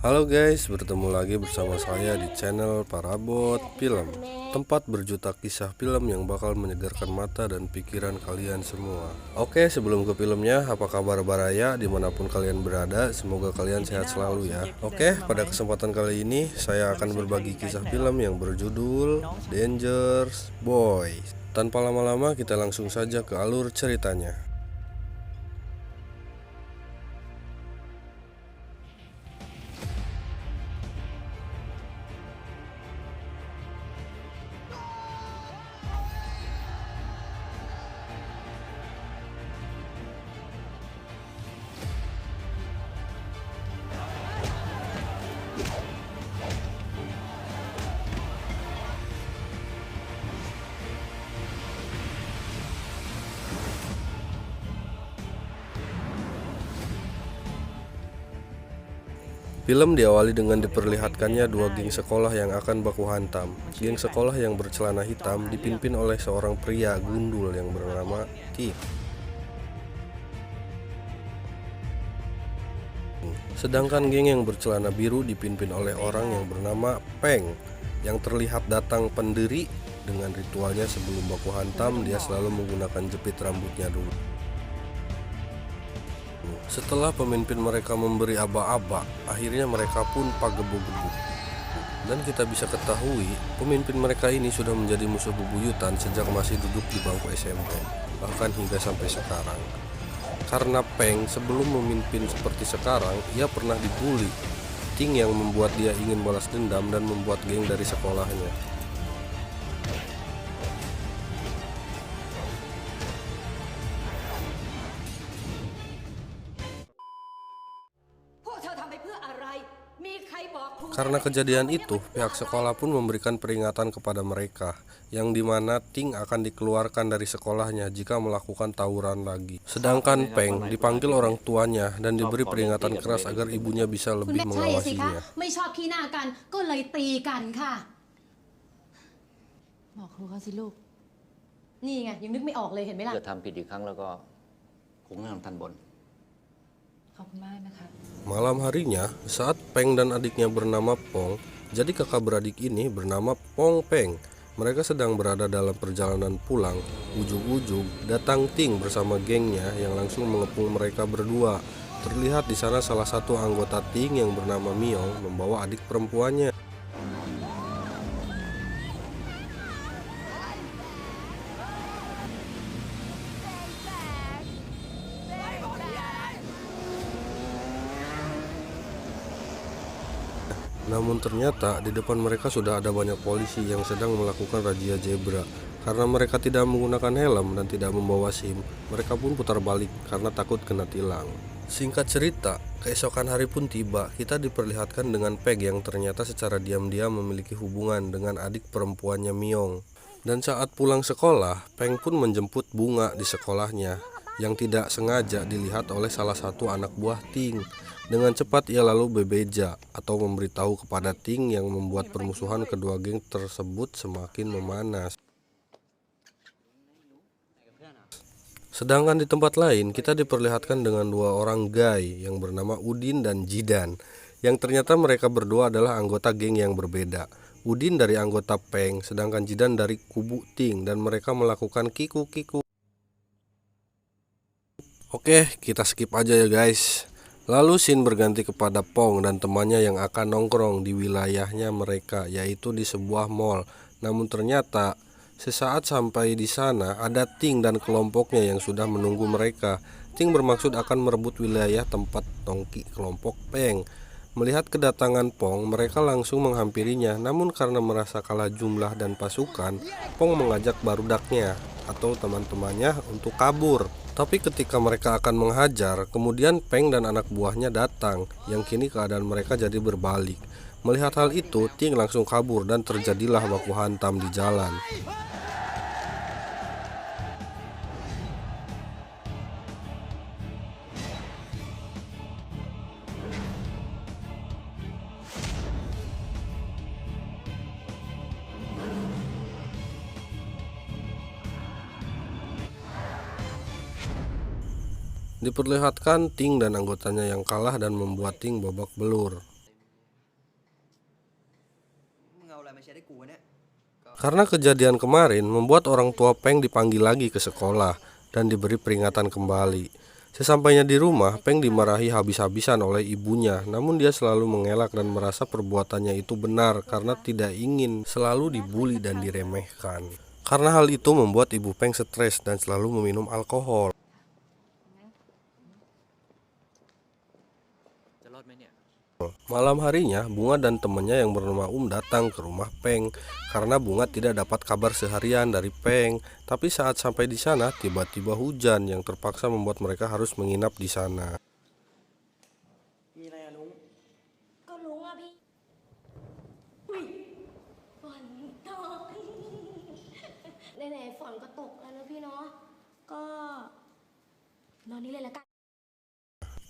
Halo guys, bertemu lagi bersama saya di channel Parabot Film, tempat berjuta kisah film yang bakal menyegarkan mata dan pikiran kalian semua. Oke, sebelum ke filmnya, apa kabar Baraya dimanapun kalian berada? Semoga kalian sehat selalu ya. Oke, pada kesempatan kali ini saya akan berbagi kisah film yang berjudul Dangerous Boy. Tanpa lama-lama, kita langsung saja ke alur ceritanya. Film diawali dengan diperlihatkannya dua geng sekolah yang akan baku hantam. Geng sekolah yang bercelana hitam dipimpin oleh seorang pria gundul yang bernama Tik. Sedangkan geng yang bercelana biru dipimpin oleh orang yang bernama Peng, yang terlihat datang pendiri. Dengan ritualnya sebelum baku hantam, dia selalu menggunakan jepit rambutnya dulu. Setelah pemimpin mereka memberi aba-aba, akhirnya mereka pun pagebu-gebu. Dan kita bisa ketahui, pemimpin mereka ini sudah menjadi musuh bebuyutan sejak masih duduk di bangku SMP, bahkan hingga sampai sekarang. Karena Peng sebelum memimpin seperti sekarang, ia pernah dibully Ting yang membuat dia ingin balas dendam dan membuat geng dari sekolahnya. Karena kejadian itu, pihak sekolah pun memberikan peringatan kepada mereka, yang dimana Ting akan dikeluarkan dari sekolahnya jika melakukan tawuran lagi. Sedangkan Peng dipanggil orang tuanya dan diberi peringatan keras agar ibunya bisa lebih mengawasinya. ไม่ชอบขี้หน้ากันก็เลยตีกันค่ะบอกครูเขาสิลูกนี่ไงยังนึกไม่ออกเลยเห็นไหมล่ะ จะทำผิดอีกครั้งแล้วก็คงให้ท่านบน ขอบคุณมากนะคะ Malam harinya, saat Peng dan adiknya bernama Pong, jadi kakak beradik ini bernama Pong Peng. Mereka sedang berada dalam perjalanan pulang. Ujung-ujung datang Ting bersama gengnya yang langsung mengepung mereka berdua. Terlihat di sana salah satu anggota Ting yang bernama Miong membawa adik perempuannya. Namun ternyata di depan mereka sudah ada banyak polisi yang sedang melakukan razia zebra. Karena mereka tidak menggunakan helm dan tidak membawa SIM, mereka pun putar balik karena takut kena tilang. Singkat cerita, keesokan hari pun tiba. Kita diperlihatkan dengan Peg yang ternyata secara diam-diam memiliki hubungan dengan adik perempuannya Miong. Dan saat pulang sekolah, Peng pun menjemput Bunga di sekolahnya, yang tidak sengaja dilihat oleh salah satu anak buah Ting. Dengan cepat ia lalu bebeja atau memberitahu kepada Ting yang membuat permusuhan kedua geng tersebut semakin memanas. Sedangkan di tempat lain kita diperlihatkan dengan dua orang guy yang bernama Udin dan Jidan, yang ternyata mereka berdua adalah anggota geng yang berbeda. Udin dari anggota Peng, sedangkan Jidan dari kubu Ting, dan mereka melakukan kiku-kiku. Oke, kita skip aja ya guys. Lalu scene berganti kepada Pong dan temannya yang akan nongkrong di wilayahnya mereka, yaitu di sebuah mall. Namun ternyata sesaat sampai di sana ada Ting dan kelompoknya yang sudah menunggu mereka. Ting bermaksud akan merebut wilayah tempat tongki kelompok Peng. Melihat kedatangan Pong, mereka langsung menghampirinya. Namun karena merasa kalah jumlah dan pasukan, Pong mengajak barudaknya atau teman-temannya untuk kabur. Tapi ketika mereka akan menghajar, kemudian Peng dan anak buahnya datang, yang kini keadaan mereka jadi berbalik. Melihat hal itu, Ting langsung kabur dan terjadilah baku hantam di jalan. Diperlihatkan Ting dan anggotanya yang kalah dan membuat Ting babak belur. Karena kejadian kemarin membuat orang tua Peng dipanggil lagi ke sekolah dan diberi peringatan kembali. Sesampainya di rumah, Peng dimarahi habis-habisan oleh ibunya, namun dia selalu mengelak dan merasa perbuatannya itu benar karena tidak ingin selalu dibully dan diremehkan. Karena hal itu membuat ibu Peng stres dan selalu meminum alkohol. Malam harinya, Bunga dan temannya yang bernama datang ke rumah Peng karena Bunga tidak dapat kabar seharian dari Peng. Tapi saat sampai di sana, tiba-tiba hujan yang terpaksa membuat mereka harus menginap di sana. มีอะไรอะลุง ก็รู้อ่ะพี่อุ้ยฝนตก ไหนๆฝนก็ตกแล้วนะพี่เนาะ ก็นอนนี่เลยละกัน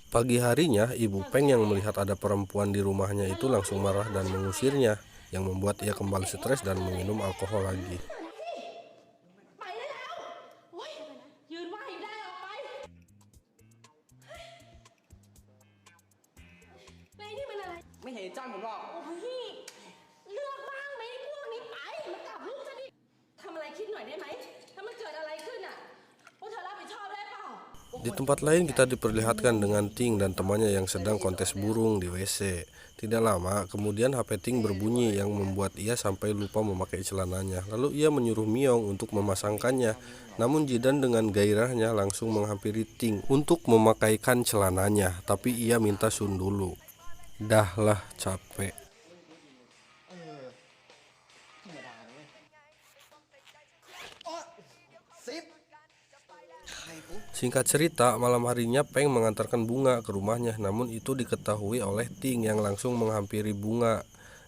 Pagi harinya, ibu Peng yang melihat ada perempuan di rumahnya itu langsung marah dan mengusirnya, yang membuat ia kembali stres dan meminum alkohol lagi. ไปได้แล้วโอ๊ยยืนว่าอยู่ได้ออกไปในนี่มันอะไร ไม่เห็นจ้างผมหรอก โอ้ยเลือกบ้างไหมพวกนี้ไปมากลับลูกฉันดิทำอะไรคิดหน่อยได้ไหมถ้ามันเกิดอะไรขึ้นอ่ะพวกเธอรับผิดชอบได้เปล่า Di tempat lain kita diperlihatkan dengan Ting dan temannya yang sedang kontes burung di WC. Tidak lama, kemudian HP Ting berbunyi yang membuat ia sampai lupa memakai celananya. Lalu ia menyuruh Miong untuk memasangkannya. Namun Jidan dengan gairahnya langsung menghampiri Ting untuk memakaikan celananya. Tapi ia minta Sun dulu. Dah lah, capek. Singkat cerita, malam harinya Peng mengantarkan Bunga ke rumahnya, namun itu diketahui oleh Ting yang langsung menghampiri Bunga.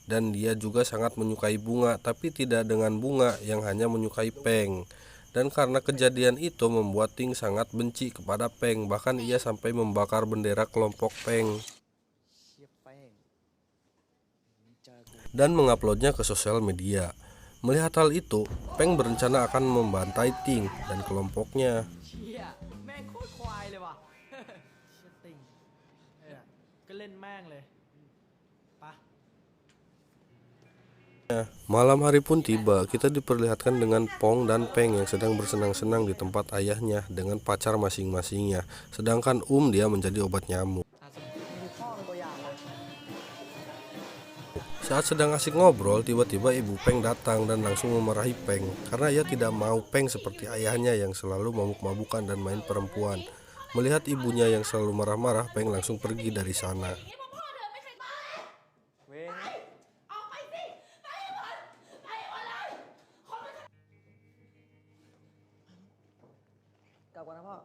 Dan dia juga sangat menyukai Bunga, tapi tidak dengan Bunga yang hanya menyukai Peng. Dan karena kejadian itu membuat Ting sangat benci kepada Peng, bahkan ia sampai membakar bendera kelompok Peng dan menguploadnya ke sosial media. Melihat hal itu, Peng berencana akan membantai Ting dan kelompoknya. เชี่ยแม่งโคตรควายเลยว่ะ เชี่ยติ่งก็เล่นแม่งเลยไปะ Malam hari pun tiba, kita diperlihatkan dengan Pong dan Peng yang sedang bersenang-senang di tempat ayahnya dengan pacar masing-masingnya. Sedangkan dia menjadi obat nyamuk. ดูพ่อเป็นตัวอย่างนะ Saat sedang asik ngobrol, tiba-tiba ibu Peng datang dan langsung memarahi Peng karena ia tidak mau Peng seperti ayahnya yang selalu mabuk-mabukan dan main perempuan. Melihat ibunya yang selalu marah-marah, Peng langsung pergi dari sana. เว้ง ออกไปสิไปให้หมดไปให้หมดเลยคนมัน กลับก่อนนะพ่อ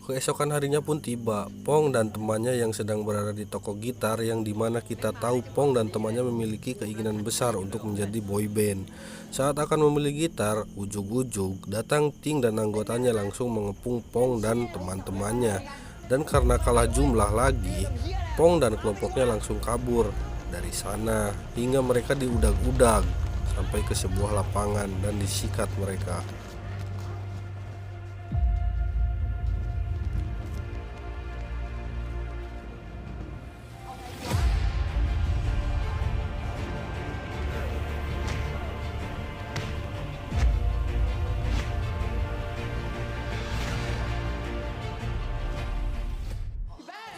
Keesokan harinya pun tiba, Pong dan temannya yang sedang berada di toko gitar yang dimana kita tahu Pong dan temannya memiliki keinginan besar untuk menjadi boy band. Saat akan membeli gitar, ujug-ujug datang Ting dan anggotanya langsung mengepung Pong dan teman-temannya. Dan karena kalah jumlah lagi, Pong dan kelompoknya langsung kabur dari sana hingga mereka diudag-udag sampai ke sebuah lapangan dan disikat mereka.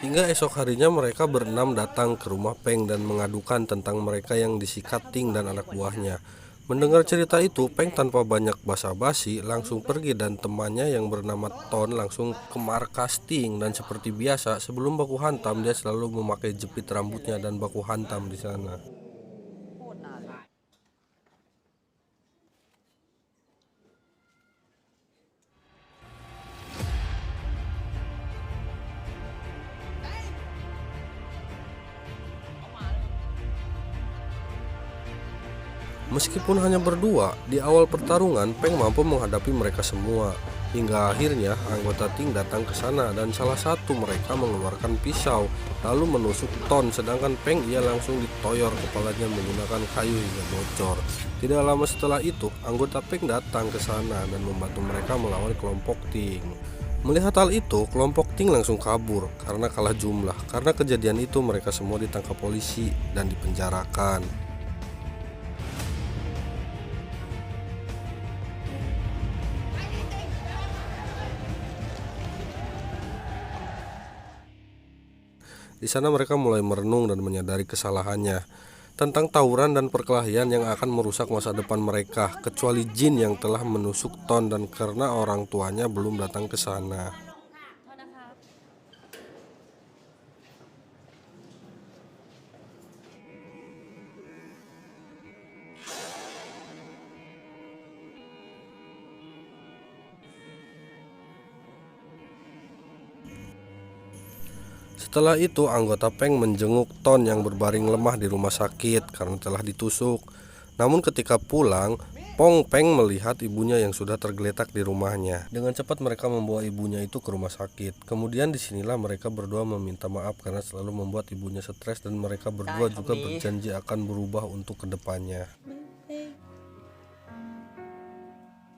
Hingga esok harinya mereka berenam datang ke rumah Peng dan mengadukan tentang mereka yang disikat Ting dan anak buahnya. Mendengar cerita itu, Peng tanpa banyak basa-basi langsung pergi dan temannya yang bernama Ton langsung ke markas Ting. Dan seperti biasa, sebelum baku hantam dia selalu memakai jepit rambutnya dan baku hantam di sana. โคตรนานเลย Meskipun hanya berdua, di awal pertarungan Peng mampu menghadapi mereka semua. Hingga akhirnya anggota Ting datang ke sana dan salah satu mereka mengeluarkan pisau lalu menusuk Ton, sedangkan Peng ia langsung ditoyor kepalanya menggunakan kayu hingga bocor. Tidak lama setelah itu, anggota Peng datang ke sana dan membantu mereka melawan kelompok Ting. Melihat hal itu, kelompok Ting langsung kabur karena kalah jumlah. Karena kejadian itu mereka semua ditangkap polisi dan dipenjarakan. Di sana mereka mulai merenung dan menyadari kesalahannya tentang tawuran dan perkelahian yang akan merusak masa depan mereka, kecuali jin yang telah menusuk Ton dan karena orang tuanya belum datang ke sana. Setelah itu anggota Peng menjenguk Ton yang berbaring lemah di rumah sakit karena telah ditusuk. Namun ketika pulang, Peng melihat ibunya yang sudah tergeletak di rumahnya. Dengan cepat mereka membawa ibunya itu ke rumah sakit. Kemudian disinilah mereka berdua meminta maaf karena selalu membuat ibunya stres, dan mereka berdua juga berjanji akan berubah untuk kedepannya.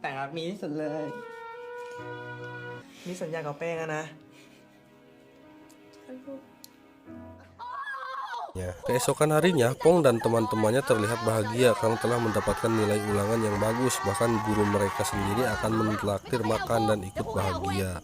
แต่รักมีที่สุดเลยมีสัญญากับแป้งอะนะ Keesokan harinya, Pong dan teman-temannya terlihat bahagia karena telah mendapatkan nilai ulangan yang bagus. Bahkan guru mereka sendiri akan mentraktir makan dan ikut bahagia.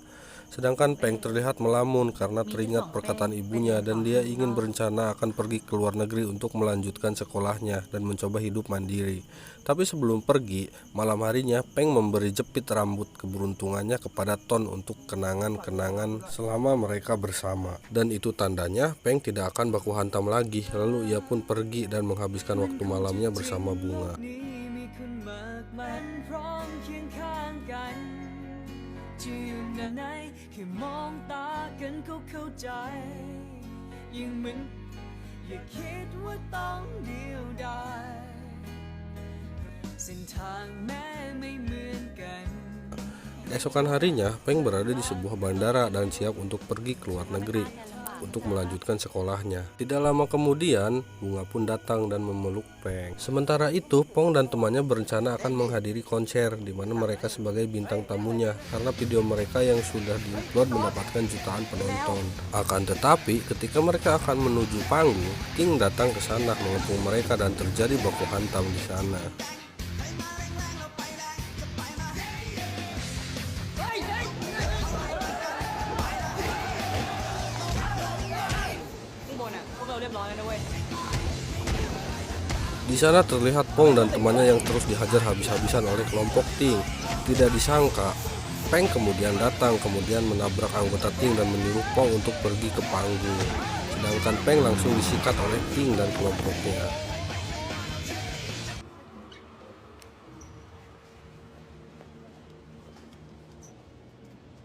Sedangkan Peng terlihat melamun karena teringat perkataan ibunya dan dia ingin berencana akan pergi ke luar negeri untuk melanjutkan sekolahnya dan mencoba hidup mandiri. Tapi sebelum pergi, malam harinya Peng memberi jepit rambut keberuntungannya kepada Ton untuk kenangan-kenangan selama mereka bersama. Dan itu tandanya Peng tidak akan baku hantam lagi. Lalu ia pun pergi dan menghabiskan waktu malamnya bersama bunga. Keesokan harinya, Peng berada di sebuah bandara dan siap untuk pergi ke luar negeri untuk melanjutkan sekolahnya. Tidak lama kemudian, Bunga pun datang dan memeluk Peng. Sementara itu, Pong dan temannya berencana akan menghadiri konser di mana mereka sebagai bintang tamunya karena video mereka yang sudah diupload mendapatkan jutaan penonton. Akan tetapi, ketika mereka akan menuju panggung, Ting datang ke sana mengepung mereka dan terjadi baku hantam di sana. Di sana terlihat Pong dan temannya yang terus dihajar habis-habisan oleh kelompok Ting. Tidak disangka, Peng kemudian datang, kemudian menabrak anggota Ting dan menyuruh Pong untuk pergi ke panggung. Sedangkan Peng langsung disikat oleh Ting dan kelompoknya.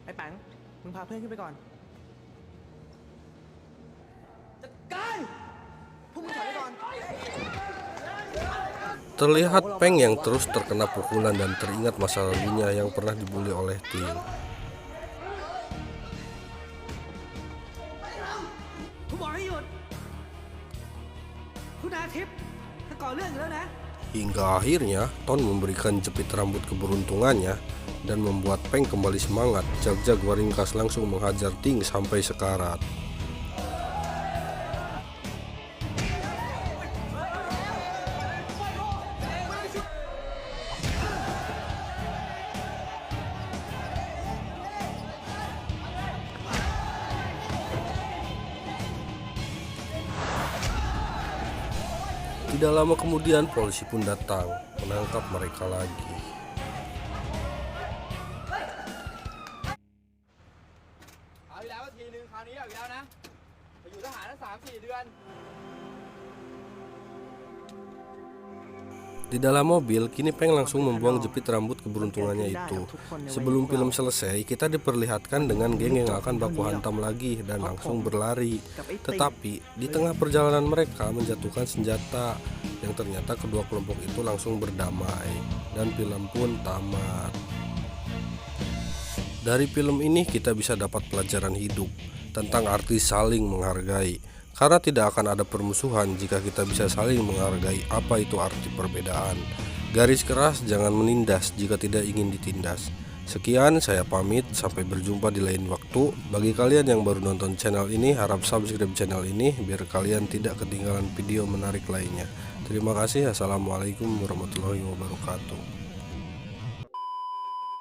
Hai Peng, มึงพาเพื่อนขึ้นไปก่อน จัดการ พวกมึงถอยไปก่อน Terlihat Peng yang terus terkena pukulan dan teringat masa lalunya yang pernah dibully oleh Ting. ผมบอกให้หยุด คุณอาทิตย์ถ้าก่อเรื่องอยู่แล้วนะ Hingga akhirnya Ton memberikan jepit rambut keberuntungannya dan membuat Peng kembali semangat. Jag-jag Waringkas langsung menghajar Ting sampai sekarat. Tidak lama kemudian polisi pun datang menangkap mereka lagi. Di dalam mobil, kini Peng langsung membuang jepit rambut keberuntungannya itu. Sebelum film selesai, kita diperlihatkan dengan geng yang akan baku hantam lagi dan langsung berlari. Tetapi, di tengah perjalanan mereka menjatuhkan senjata yang ternyata kedua kelompok itu langsung berdamai. Dan film pun tamat. Dari film ini kita bisa dapat pelajaran hidup tentang arti saling menghargai. Karena tidak akan ada permusuhan jika kita bisa saling menghargai apa itu arti perbedaan. Garis keras jangan menindas jika tidak ingin ditindas. Sekian, saya pamit, sampai berjumpa di lain waktu. Bagi kalian yang baru nonton channel ini, harap subscribe channel ini biar kalian tidak ketinggalan video menarik lainnya. Terima kasih. Assalamualaikum warahmatullahi wabarakatuh.